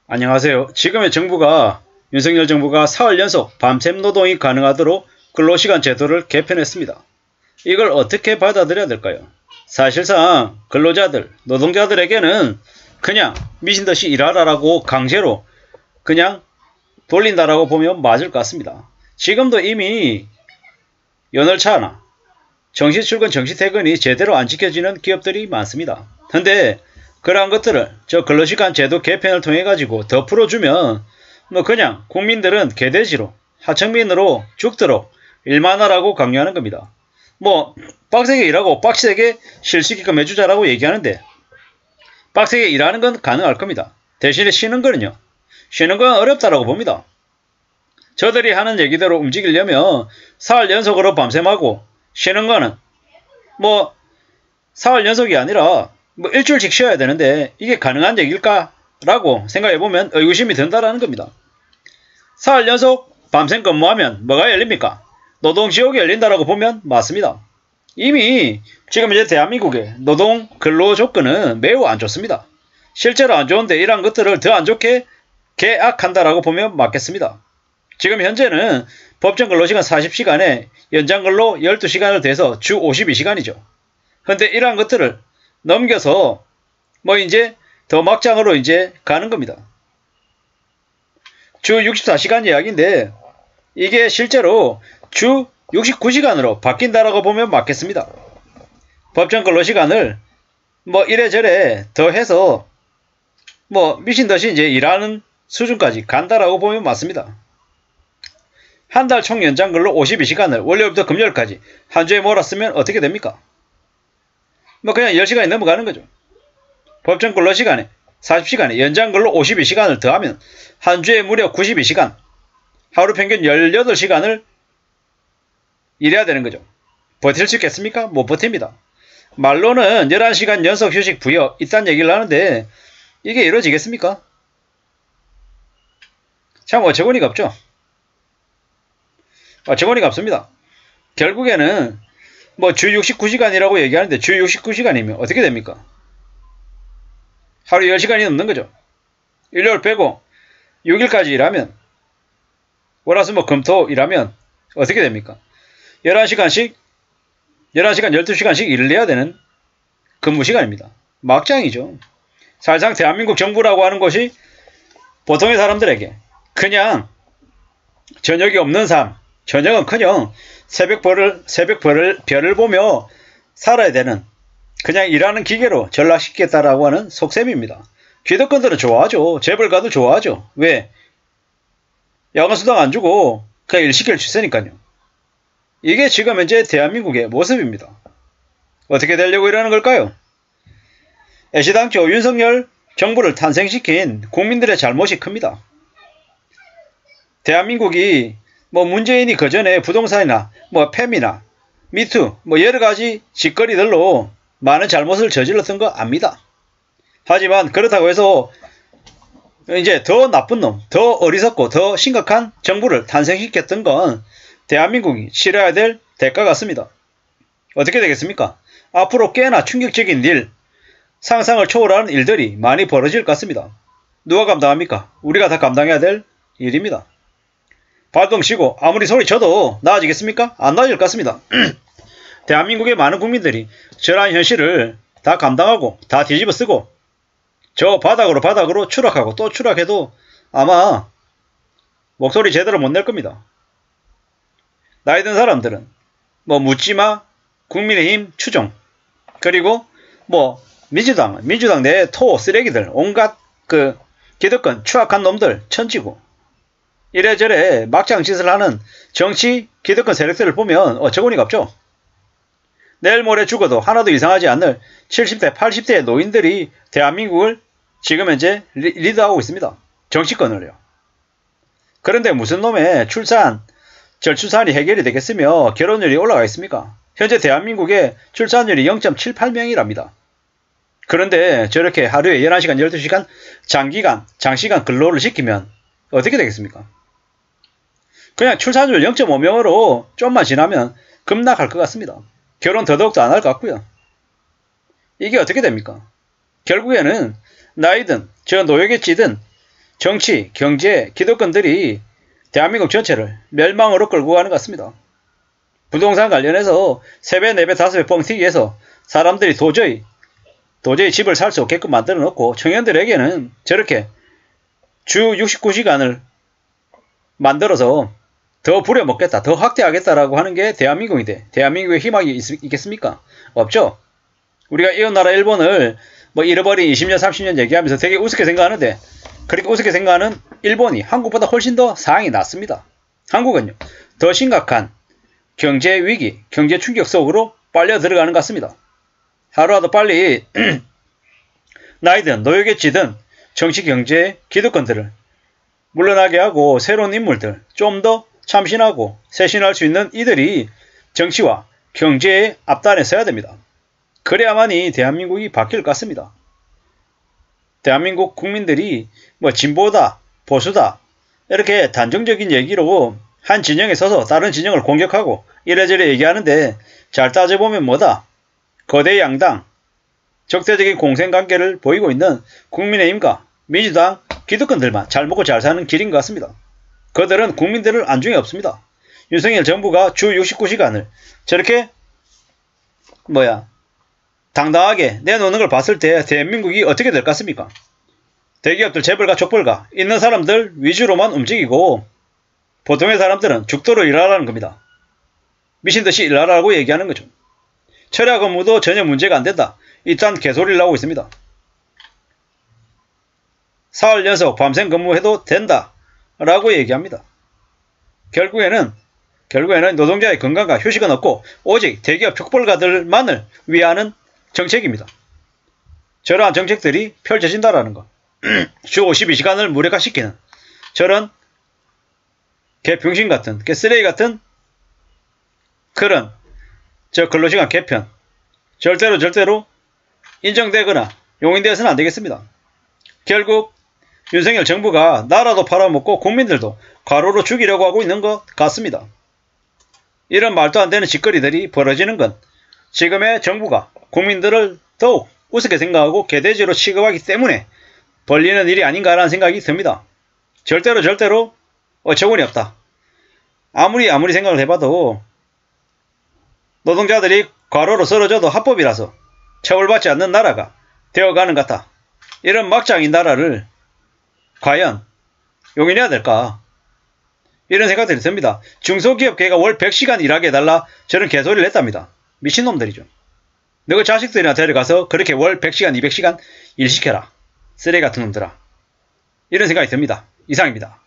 안녕하세요. 지금의 정부가 윤석열 정부가 사흘 연속 밤샘 노동이 가능하도록 근로시간 제도를 개편했습니다. 이걸 어떻게 받아들여야 될까요? 사실상 근로자들, 노동자들에게는 그냥 미친듯이 일하라라고 강제로 그냥 돌린다라고 보면 맞을 것 같습니다. 지금도 이미 연월차나 정시 출근, 정시 퇴근이 제대로 안 지켜지는 기업들이 많습니다. 근데 그러한 것들을 저 근로시간 제도 개편을 통해 가지고 더 풀어주면 그냥 국민들은 개돼지로 하청민으로 죽도록 일만 하라고 강요하는 겁니다. 빡세게 일하고 빡세게 쉴 수 있게끔 해주자라고 얘기하는데 빡세게 일하는 건 가능할 겁니다. 대신에 쉬는 거는요. 쉬는 건 어렵다라고 봅니다. 저들이 하는 얘기대로 움직이려면 사흘 연속으로 밤샘하고 쉬는 거는 사흘 연속이 아니라 일주일씩 쉬어야 되는데 이게 가능한 얘기일까? 라고 생각해보면 의구심이 든다라는 겁니다. 사흘 연속 밤샘 근무하면 뭐가 열립니까? 노동지옥이 열린다라고 보면 맞습니다. 이미 지금 이제 대한민국의 노동 근로 조건은 매우 안 좋습니다. 실제로 안 좋은데 이러한 것들을 더 안 좋게 계약한다라고 보면 맞겠습니다. 지금 현재는 법정 근로시간 40시간에 연장근로 12시간을 더해서 주 52시간이죠. 근데 이러한 것들을 넘겨서 이제 더 막장으로 이제 가는 겁니다. 주 64시간 이야기인데 이게 실제로 주 69시간으로 바뀐다라고 보면 맞겠습니다. 법정 근로시간을 이래저래 더해서 미친듯이 이제 일하는 수준까지 간다라고 보면 맞습니다. 한 달 총 연장근로 52시간을 월요일부터 금요일까지 한 주에 몰았으면 어떻게 됩니까? 그냥 10시간이 넘어가는 거죠. 법정 근로시간에 40시간에 연장근로 52시간을 더하면 한 주에 무려 92시간, 하루 평균 18시간을 일해야 되는 거죠. 버틸 수 있겠습니까? 못 버팁니다. 말로는 11시간 연속 휴식 부여 이딴 얘기를 하는데 이게 이루어지겠습니까? 참 어처구니가 없죠. 어처구니가 없습니다. 결국에는 주 69시간이라고 얘기하는데 주 69시간이면 어떻게 됩니까? 하루 10시간이 넘는 거죠. 일요일 빼고 6일까지 일하면 월화수목금토 일하면 어떻게 됩니까? 11시간 12시간씩 일을 해야 되는 근무시간입니다. 막장이죠. 사실상 대한민국 정부라고 하는 것이 보통의 사람들에게 그냥 저녁이 없는 삶, 저녁은커녕 별을 보며 살아야 되는 그냥 일하는 기계로 전락시키겠다라고 하는 속셈입니다. 기득권들은 좋아하죠. 재벌가도 좋아하죠. 왜? 야간수당 안 주고 그냥 일 시킬 수 있으니까요. 이게 지금 현재 대한민국의 모습입니다. 어떻게 되려고 이러는 걸까요? 애시당초 윤석열 정부를 탄생시킨 국민들의 잘못이 큽니다. 대한민국이 문재인이 그전에 부동산이나 팸이나 미투 여러가지 짓거리들로 많은 잘못을 저질렀던 거 압니다. 하지만 그렇다고 해서 이제 더 나쁜 놈, 더 어리석고 더 심각한 정부를 탄생시켰던 건 대한민국이 치러야 될 대가 같습니다. 어떻게 되겠습니까? 앞으로 꽤나 충격적인 일, 상상을 초월하는 일들이 많이 벌어질 것 같습니다. 누가 감당합니까? 우리가 다 감당해야 될 일입니다. 발동 쉬고 아무리 소리쳐도 나아지겠습니까? 안 나아질 것 같습니다. 대한민국의 많은 국민들이 저러한 현실을 다 감당하고 다 뒤집어 쓰고 저 바닥으로 추락하고 또 추락해도 아마 목소리 제대로 못 낼 겁니다. 나이 든 사람들은 묻지마 국민의힘 추종 그리고 민주당 내 토 쓰레기들 온갖 기득권 추악한 놈들 천지고 이래저래 막장 짓을 하는 정치 기득권 세력들을 보면 어처구니가 없죠. 내일 모레 죽어도 하나도 이상하지 않을 70대 80대의 노인들이 대한민국을 지금 현재 리드하고 있습니다. 정치권을요. 그런데 무슨 놈의 저출산이 해결이 되겠으며 결혼율이 올라가겠습니까? 현재 대한민국의 출산율이 0.78명이랍니다. 그런데 저렇게 하루에 11시간 12시간 장시간 근로를 시키면 어떻게 되겠습니까? 그냥 출산율 0.5명으로 좀만 지나면 급락할 것 같습니다. 결혼 더더욱도 안 할 것 같고요. 이게 어떻게 됩니까? 결국에는 나이든 저 노예겠지든 정치, 경제, 기득권들이 대한민국 전체를 멸망으로 끌고 가는 것 같습니다. 부동산 관련해서 3배, 4배, 5배 뻥튀기 해서 사람들이 도저히 집을 살 수 없게끔 만들어 놓고 청년들에게는 저렇게 주 69시간을 만들어서 더 부려먹겠다, 더 확대하겠다라고 하는 게 대한민국의 희망이 있겠습니까? 없죠. 우리가 이웃 나라 일본을 뭐 잃어버린 20년, 30년 얘기하면서 되게 우습게 생각하는데 그렇게 우습게 생각하는 일본이 한국보다 훨씬 더 상황이 낫습니다. 한국은요, 더 심각한 경제 위기, 경제 충격 속으로 빨려 들어가는 것 같습니다. 하루라도 빨리 나이든 노예겠지든 정치, 경제, 기득권들을 물러나게 하고 새로운 인물들, 좀 더 참신하고 쇄신할 수 있는 이들이 정치와 경제의 앞단에 서야 됩니다. 그래야만이 대한민국이 바뀔 것 같습니다. 대한민국 국민들이 뭐 진보다, 보수다 이렇게 단정적인 얘기로 한 진영에 서서 다른 진영을 공격하고 이래저래 얘기하는데 잘 따져보면 뭐다? 거대 양당, 적대적인 공생관계를 보이고 있는 국민의힘과 민주당 기득권들만 잘 먹고 잘 사는 길인 것 같습니다. 그들은 국민들을 안중에 없습니다. 윤석열 정부가 주 69시간을 저렇게 당당하게 내놓는 걸 봤을 때 대한민국이 어떻게 될 것 같습니까? 대기업들 재벌가 족벌가 있는 사람들 위주로만 움직이고 보통의 사람들은 죽도록 일하라는 겁니다. 미친듯이 일하라고 얘기하는 거죠. 철야 근무도 전혀 문제가 안 된다. 이딴 개소리를 하고 있습니다. 사흘 연속 밤샘 근무해도 된다 라고 얘기합니다. 결국에는 노동자의 건강과 휴식은 없고 오직 대기업 족벌가들만을 위하는 정책입니다. 저러한 정책들이 펼쳐진다라는 것. 주 52시간을 무력화시키는 저런 개병신 같은, 개쓰레기 같은 그런 근로시간 개편 절대로 인정되거나 용인되어서는 안 되겠습니다. 결국 윤석열 정부가 나라도 팔아먹고 국민들도 과로로 죽이려고 하고 있는 것 같습니다. 이런 말도 안 되는 짓거리들이 벌어지는 건 지금의 정부가 국민들을 더욱 우습게 생각하고 개돼지로 취급하기 때문에 벌리는 일이 아닌가라는 생각이 듭니다. 절대로 어처구니 없다. 아무리 생각을 해봐도 노동자들이 과로로 쓰러져도 합법이라서 처벌받지 않는 나라가 되어가는 것 같다. 이런 막장인 나라를 과연 용인해야 될까? 이런 생각들이 듭니다. 중소기업계가 월 100시간 일하게 해달라 저런 개소리를 했답니다. 미친놈들이죠. 너희 자식들이나 데려가서 그렇게 월 100시간 200시간 일 시켜라. 쓰레기 같은 놈들아. 이런 생각이 듭니다. 이상입니다.